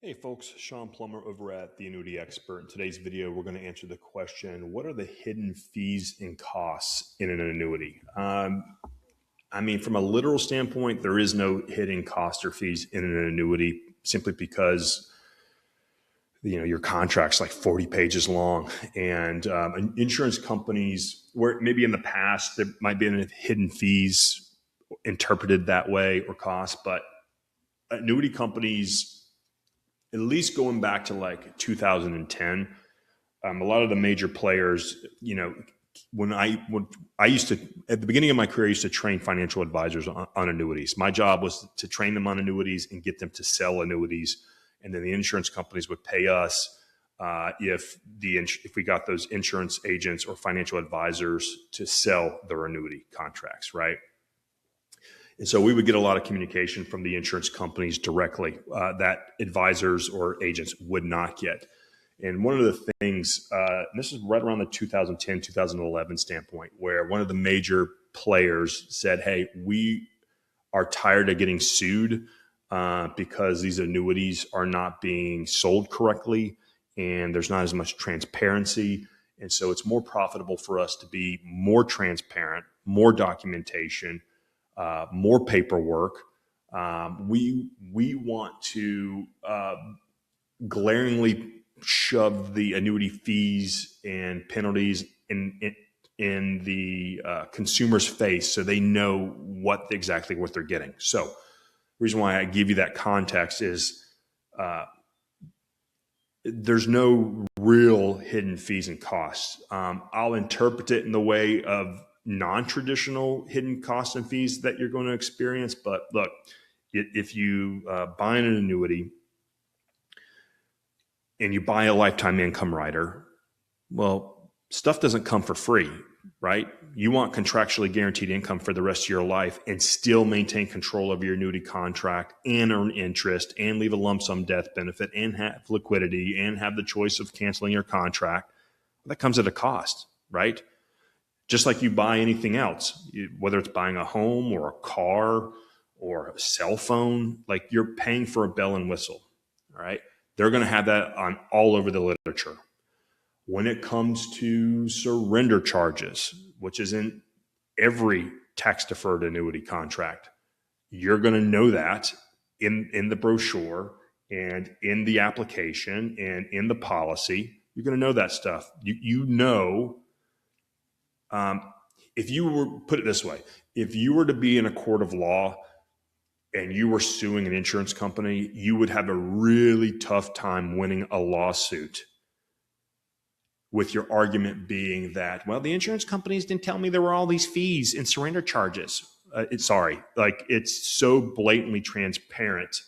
Hey folks, Shawn Plummer over at the Annuity Expert. In today's video, we're going to answer the question, what are the hidden fees and costs in an annuity? From a literal standpoint, there is no hidden cost or fees in an annuity simply because your contract's like 40 pages long, and insurance companies, where maybe in the past there might be hidden fees interpreted that way or costs, but annuity companies, at least going back to like 2010, a lot of the major players, when I used to, at the beginning of my career, I used to train financial advisors on annuities. My job was to train them on annuities and get them to sell annuities. And then the insurance companies would pay us if we got those insurance agents or financial advisors to sell their annuity contracts, right? And so we would get a lot of communication from the insurance companies directly that advisors or agents would not get. And one of the things, this is right around the 2010, 2011 standpoint, where one of the major players said, hey, we are tired of getting sued because these annuities are not being sold correctly and there's not as much transparency. And so it's more profitable for us to be more transparent, more documentation, more paperwork. We want to glaringly shove the annuity fees and penalties in the consumer's face so they know exactly what they're getting. So the reason why I give you that context is there's no real hidden fees and costs. I'll interpret it in the way of non-traditional hidden costs and fees that you're going to experience. But look, if you buy an annuity and you buy a lifetime income rider, well, stuff doesn't come for free, right? You want contractually guaranteed income for the rest of your life and still maintain control of your annuity contract and earn interest and leave a lump sum death benefit and have liquidity and have the choice of canceling your contract. That comes at a cost, right? Just like you buy anything else, whether it's buying a home or a car or a cell phone, like you're paying for a bell and whistle, all right? They're going to have that on all over the literature. When it comes to surrender charges, which is in every tax-deferred annuity contract, you're going to know that in the brochure and in the application and in the policy. You're going to know that stuff. You know. If you were, put it this way, if you were to be in a court of law and you were suing an insurance company, you would have a really tough time winning a lawsuit with your argument being that, well, the insurance companies didn't tell me there were all these fees and surrender charges. It's so blatantly transparent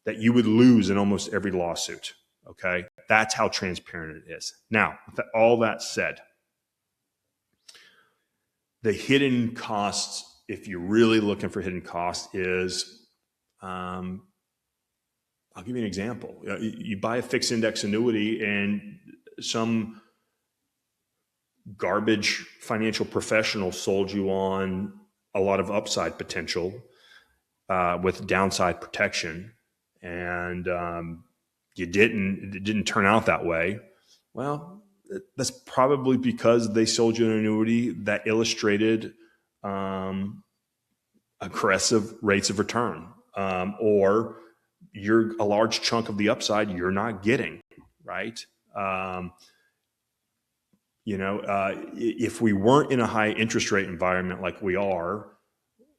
that you would lose in almost every lawsuit. Okay. That's how transparent it is. Now, with all that said, the hidden costs, if you're really looking for hidden costs, is, I'll give you an example. You buy a fixed index annuity and some garbage financial professional sold you on a lot of upside potential with downside protection, and it didn't turn out that way. Well, that's probably because they sold you an annuity that illustrated aggressive rates of return, or a large chunk of the upside you're not getting, right? If we weren't in a high interest rate environment like we are,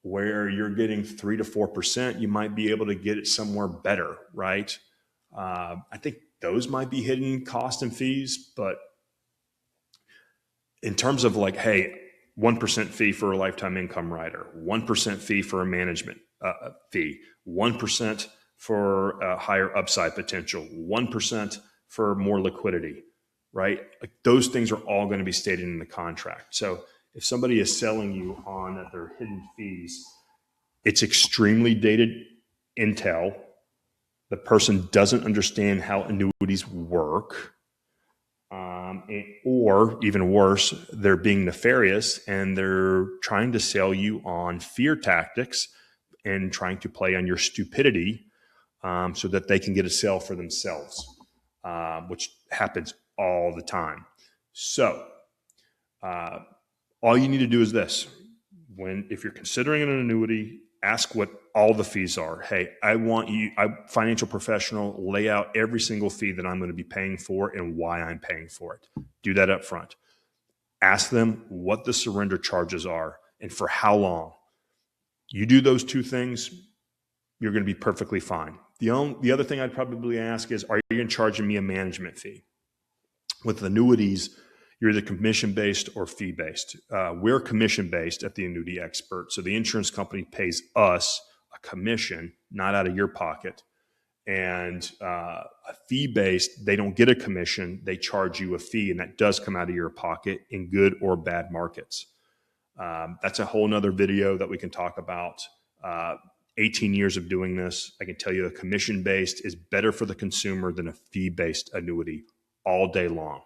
where you're getting 3 to 4%, you might be able to get it somewhere better, right? I think those might be hidden costs and fees, but in terms of like, hey, 1% fee for a lifetime income rider, 1% fee for a management fee, 1% for a higher upside potential, 1% for more liquidity, right? Like those things are all going to be stated in the contract. So if somebody is selling you on that their hidden fees, it's extremely dated intel. The person doesn't understand how annuities work. Or even worse, they're being nefarious and they're trying to sell you on fear tactics and trying to play on your stupidity so that they can get a sale for themselves, which happens all the time. So all you need to do is this. If you're considering an annuity, ask what all the fees are. Hey, financial professional, lay out every single fee that I'm going to be paying for and why I'm paying for it. Do that up front. Ask them what the surrender charges are and for how long. You do those two things, you're going to be perfectly fine. The other thing I'd probably ask is, are you going to charge me a management fee? With annuities, you're either commission-based or fee-based. We're commission-based at the Annuity Expert. So the insurance company pays us a commission, not out of your pocket. And a fee-based, they don't get a commission. They charge you a fee, and that does come out of your pocket in good or bad markets. That's a whole nother video that we can talk about. 18 years of doing this, I can tell you a commission-based is better for the consumer than a fee-based annuity all day long.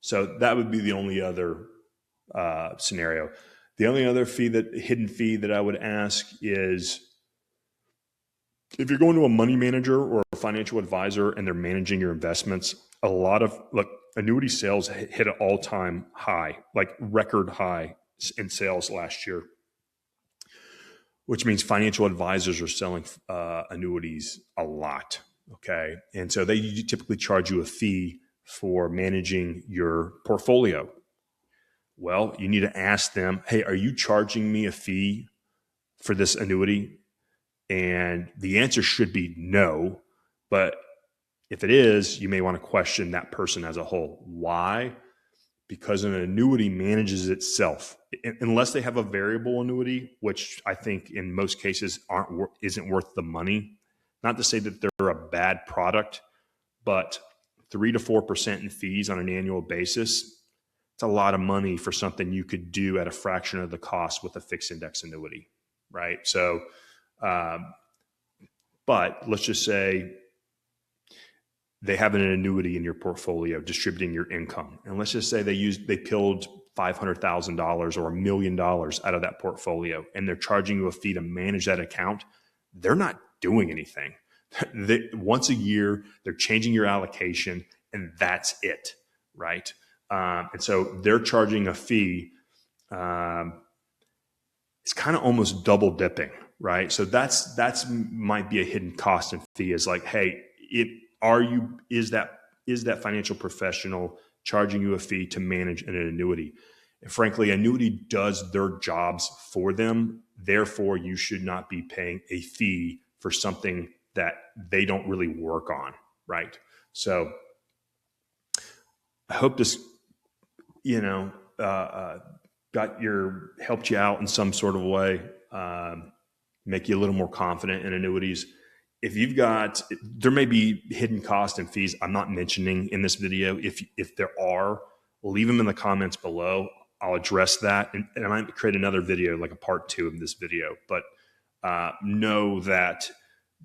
So that would be the only other scenario. The only other hidden fee that I would ask is, if you're going to a money manager or a financial advisor and they're managing your investments, annuity sales hit an all-time high, like record high in sales last year, which means financial advisors are selling annuities a lot. Okay. And so they typically charge you a fee for managing your portfolio. Well, you need to ask them, hey, are you charging me a fee for this annuity? And the answer should be no. But if it is, you may want to question that person as a whole. Why? Because an annuity manages itself. Unless they have a variable annuity, which I think in most cases isn't worth the money. Not to say that they're a bad product, but 3 to 4% in fees on an annual basis, it's a lot of money for something you could do at a fraction of the cost with a fixed index annuity, right? So, but let's just say they have an annuity in your portfolio distributing your income. And let's just say they peeled $500,000 or $1 million out of that portfolio, and they're charging you a fee to manage that account. They're not doing anything. Once a year, they're changing your allocation, and that's it, right? And so they're charging a fee. It's kind of almost double dipping, right? So that's might be a hidden cost and fee. Is like, hey, is that financial professional charging you a fee to manage an annuity? And frankly, annuity does their jobs for them. Therefore, you should not be paying a fee for something that they don't really work on, right? So I hope this, helped you out in some sort of way, make you a little more confident in annuities. There may be hidden costs and fees I'm not mentioning in this video. If there are, leave them in the comments below. I'll address that, and I might create another video, like a part 2 of this video. But know that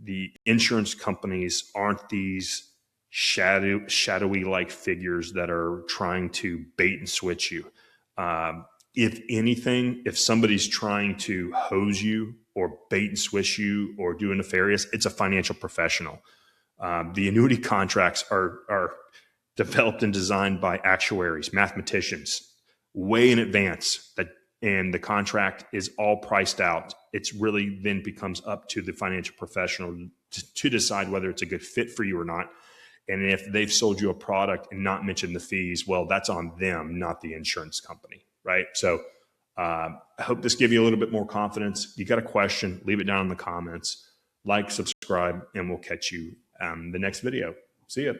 the insurance companies aren't these shadowy like figures that are trying to bait and switch you. If anything, if somebody's trying to hose you or bait and switch you or do a nefarious, it's a financial professional. The annuity contracts are developed and designed by actuaries, mathematicians, way in advance, and the contract is all priced out. It's really then becomes up to the financial professional to decide whether it's a good fit for you or not. And if they've sold you a product and not mentioned the fees, well, that's on them, not the insurance company, right? So I hope this gave you a little bit more confidence. You got a question, leave it down in the comments, like, subscribe, and we'll catch you the next video. See ya.